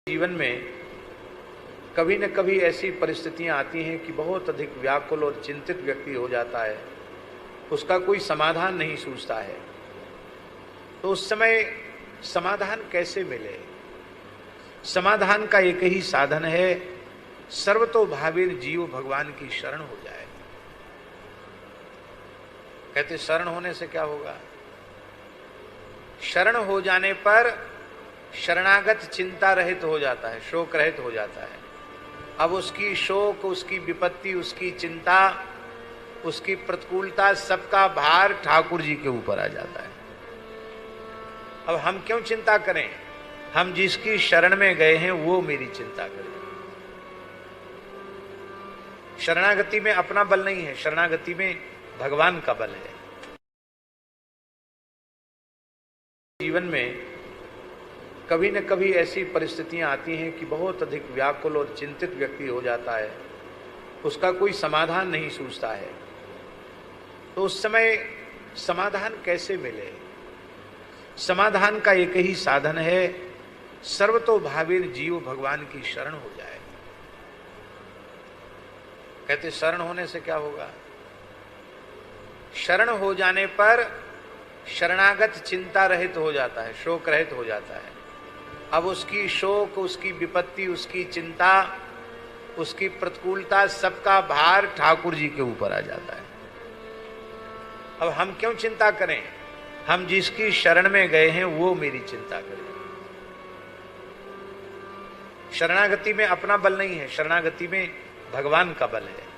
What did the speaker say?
जीवन में कभी न कभी ऐसी परिस्थितियां आती हैं कि बहुत अधिक व्याकुल और चिंतित व्यक्ति हो जाता है, उसका कोई समाधान नहीं सूझता है। तो उस समय समाधान कैसे मिले? समाधान का एक ही साधन है, सर्वतोभावेन जीव भगवान की शरण हो जाए। कहते शरण होने से क्या होगा? शरण हो जाने पर शरणागत चिंता रहित हो जाता है, शोक रहित हो जाता है। अब उसकी शोक, उसकी विपत्ति, उसकी चिंता, उसकी प्रतिकूलता, सबका भार ठाकुर जी के ऊपर आ जाता है। अब हम क्यों चिंता करें? हम जिसकी शरण में गए हैं वो मेरी चिंता करें। शरणागति में अपना बल नहीं है, शरणागति में भगवान का बल है। जीवन में कभी न कभी ऐसी परिस्थितियां आती हैं कि बहुत अधिक व्याकुल और चिंतित व्यक्ति हो जाता है, उसका कोई समाधान नहीं सूझता है। तो उस समय समाधान कैसे मिले? समाधान का एक ही साधन है, सर्वतोभावेन जीव भगवान की शरण हो जाए। कहते शरण होने से क्या होगा? शरण हो जाने पर शरणागत चिंता रहित हो जाता है, शोक रहित हो जाता है। अब उसकी शोक, उसकी विपत्ति, उसकी चिंता, उसकी प्रतिकूलता, सबका भार ठाकुर जी के ऊपर आ जाता है। अब हम क्यों चिंता करें? हम जिसकी शरण में गए हैं वो मेरी चिंता करें। शरणागति में अपना बल नहीं है, शरणागति में भगवान का बल है।